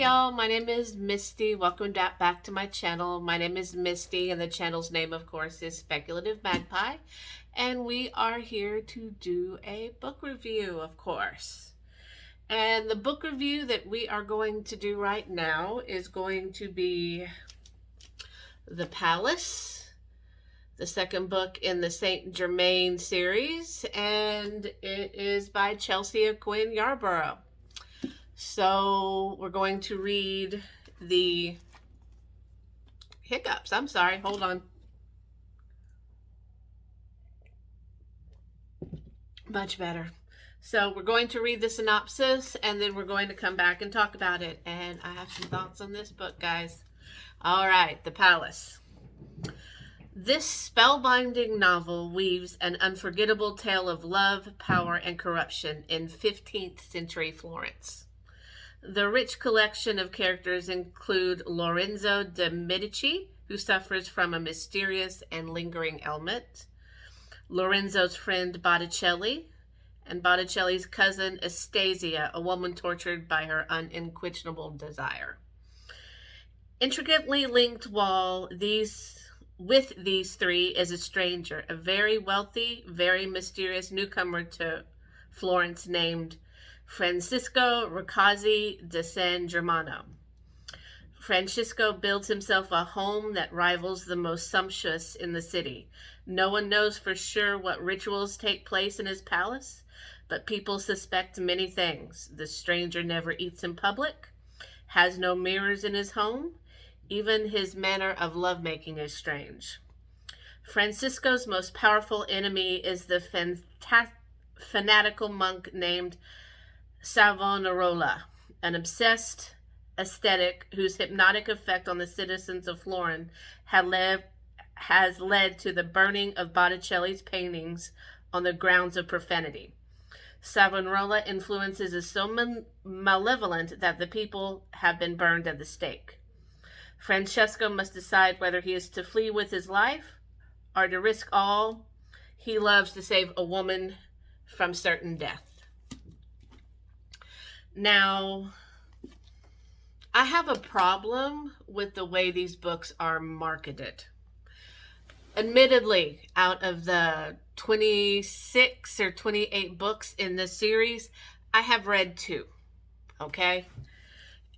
y'all, my name is Misty. Welcome back to my channel. My name is Misty and the channel's name of course is Speculative Magpie, and we are here to do a book review, of course. And the book review that we are going to do right now is going to be The Palace, the second book in the Saint Germain series, and it is by Chelsea Quinn Yarbro. So we're going to read the hiccups. I'm sorry, hold on. Much better. So we're going to read the synopsis and then we're going to come back and talk about it. And I have some thoughts on this book, guys. All right, The Palace. This spellbinding novel weaves an unforgettable tale of love, power, and corruption in 15th century Florence. The rich collection of characters include Lorenzo de' Medici, who suffers from a mysterious and lingering ailment, Lorenzo's friend Botticelli, and Botticelli's cousin Astasia, a woman tortured by her unquenchable desire. Intricately linked with these three is a stranger, a very wealthy, very mysterious newcomer to Florence named Francisco Ricazzi de San Germano. Francisco builds himself a home that rivals the most sumptuous in the city. No one knows for sure what rituals take place in his palace, but people suspect many things. The stranger never eats in public, has no mirrors in his home. Even his manner of lovemaking is strange. Francisco's most powerful enemy is the fanatical monk named Savonarola, an obsessed ascetic whose hypnotic effect on the citizens of Florence has led to the burning of Botticelli's paintings on the grounds of profanity. Savonarola influences is so malevolent that the people have been burned at the stake. Francesco must decide whether he is to flee with his life or to risk all he loves to save a woman from certain death. Now, I have a problem with the way these books are marketed. Admittedly, out of the 26 or 28 books in this series, I have read 2, okay?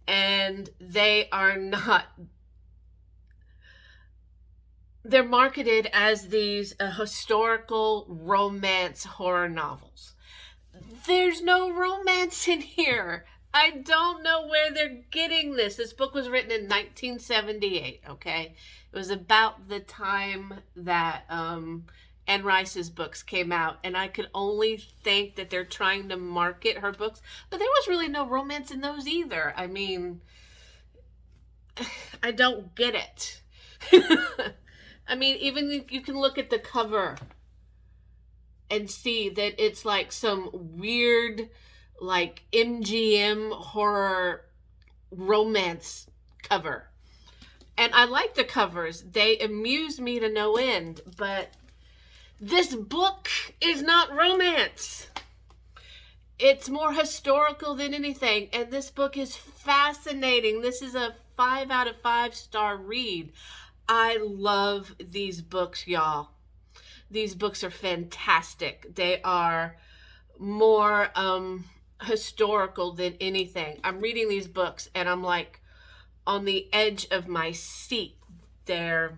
And they are not... They're marketed as these historical romance horror novels. There's no romance in here. I don't know where they're getting this. This book was written in 1978, okay? It was about the time that Anne Rice's books came out, and I could only think that they're trying to market her books, but there was really no romance in those either. I mean, I don't get it. I mean, even if you can look at the cover and see that it's like some weird, like MGM horror romance cover. And I like the covers. They amuse me to no end, but this book is not romance. It's more historical than anything, and this book is fascinating. This is a 5 out of 5 star read. I love these books, y'all. These books are fantastic. They are more historical than anything. I'm reading these books and I'm like on the edge of my seat. There's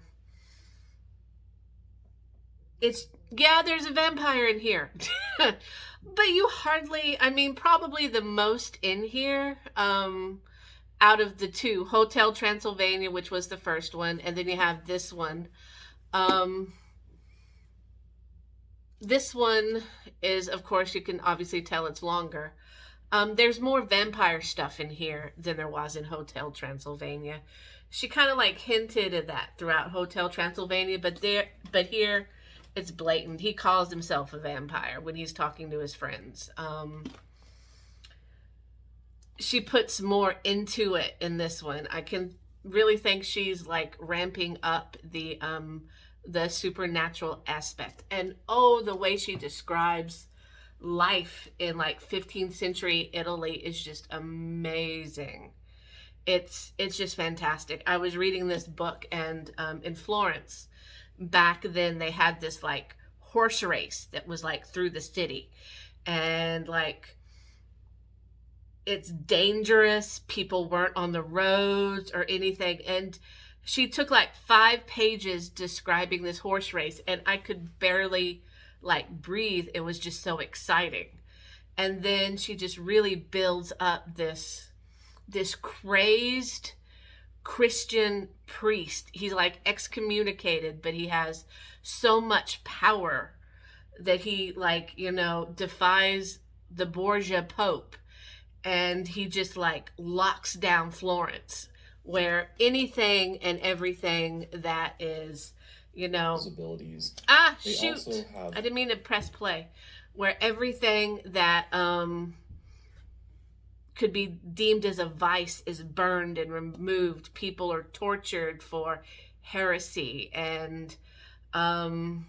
a vampire in here. But you hardly, I mean, probably the most in here out of the 2, Hotel Transylvania, which was the first one, and then you have this one. This one is, of course, you can obviously tell it's longer. There's more vampire stuff in here than there was in Hotel Transylvania. She kind of like hinted at that throughout Hotel Transylvania, but here it's blatant. He calls himself a vampire when he's talking to his friends. She puts more into it in this one. I can really think she's like ramping up the supernatural aspect. And oh, the way she describes life in like 15th century Italy is just amazing. It's just fantastic. I was reading this book, and in Florence back then they had this like horse race that was like through the city, and like it's dangerous. People weren't on the roads or anything. And she took like 5 pages describing this horse race, and I could barely like breathe. It was just so exciting. And then she just really builds up this crazed Christian priest. He's like excommunicated, but he has so much power that he, like, defies the Borgia Pope, and he just like locks down Florence, where anything and everything that is, His abilities. They shoot. also have... I didn't mean to press play. Where everything that could be deemed as a vice is burned and removed. People are tortured for heresy, and then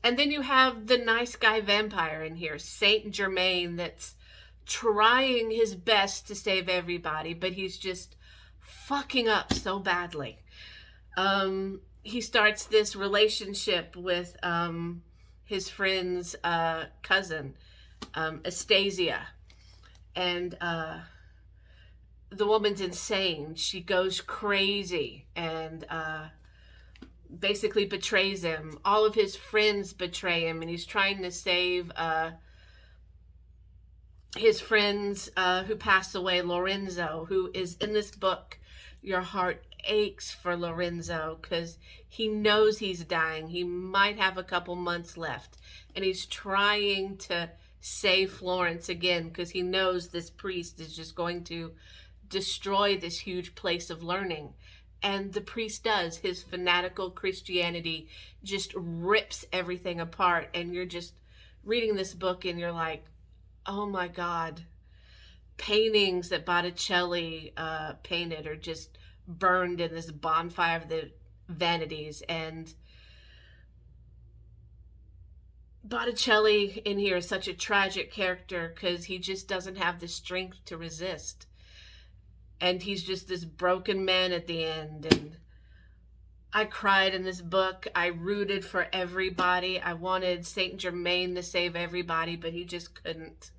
you have the nice guy vampire in here, Saint Germain, that's trying his best to save everybody, but he's just fucking up so badly. He starts this relationship with his friend's cousin, Astasia, and the woman's insane. She goes crazy and basically betrays him. All of his friends betray him, and he's trying to save his friends who passed away, Lorenzo, who is in this book. Your heart aches for Lorenzo because he knows he's dying. He might have a couple months left, and he's trying to save Florence again because he knows this priest is just going to destroy this huge place of learning. And the priest does. His fanatical Christianity just rips everything apart, and you're just reading this book and you're like, oh my God, paintings that Botticelli painted are just burned in this bonfire of the vanities. And Botticelli in here is such a tragic character because he just doesn't have the strength to resist. And he's just this broken man at the end. And I cried in this book. I rooted for everybody. I wanted Saint Germain to save everybody, but he just couldn't.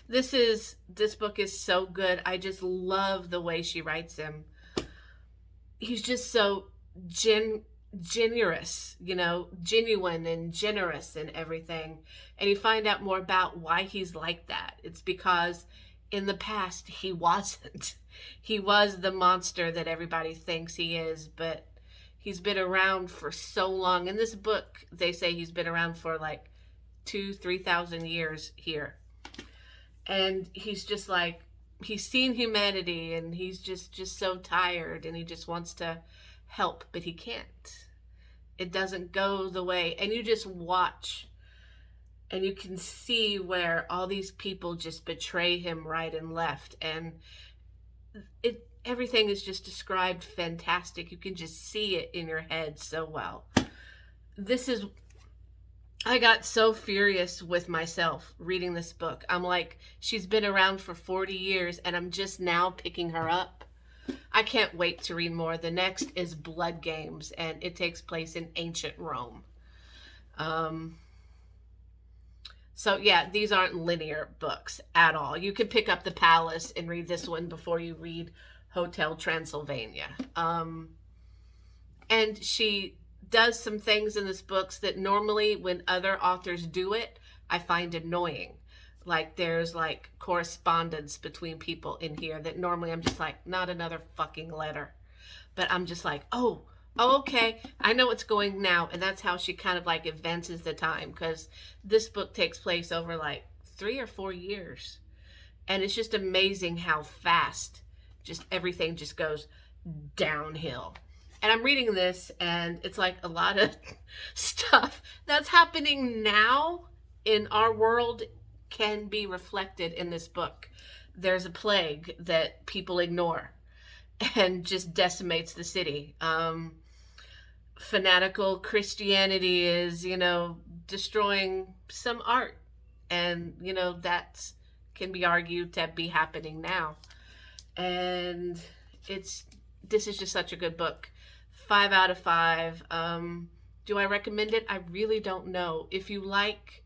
This book is so good. I just love the way she writes him. He's just so generous, genuine and generous and everything. And you find out more about why he's like that. It's because in the past he wasn't. He was the monster that everybody thinks he is, but he's been around for so long. In this book, they say he's been around for like 2,000-3,000 years here. And he's just like, he's seen humanity, and he's just so tired, and he just wants to help, but he can't. It doesn't go the way. And you just watch, and you can see where all these people just betray him right and left. And everything is just described fantastic. You can just see it in your head so well. I got so furious with myself reading this book. I'm like, she's been around for 40 years and I'm just now picking her up. I can't wait to read more. The next is Blood Games, and it takes place in ancient Rome. So yeah, these aren't linear books at all. You can pick up The Palace and read this one before you read Hotel Transylvania. And she does some things in this books that normally when other authors do it, I find annoying. Like there's like correspondence between people in here that normally I'm just like, not another fucking letter. But I'm just like, oh, okay, I know what's going now. And that's how she kind of like advances the time, because this book takes place over like 3 or 4 years. And it's just amazing how fast just everything just goes downhill. And I'm reading this, and it's like a lot of stuff that's happening now in our world can be reflected in this book. There's a plague that people ignore and just decimates the city. Fanatical Christianity is, destroying some art. And, that can be argued to be happening now. And this is just such a good book. 5 out of 5. Do I recommend it? I really don't know. If you like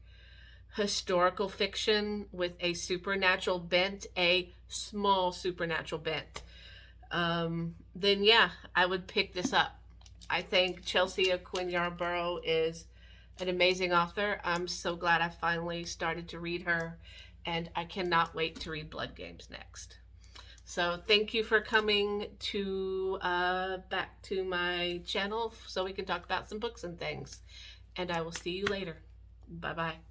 historical fiction with a supernatural bent, a small supernatural bent, then yeah, I would pick this up. I think Chelsea Quinn Yarbro is an amazing author. I'm so glad I finally started to read her, and I cannot wait to read Blood Games next. So thank you for coming to back to my channel so we can talk about some books and things. And I will see you later. Bye-bye.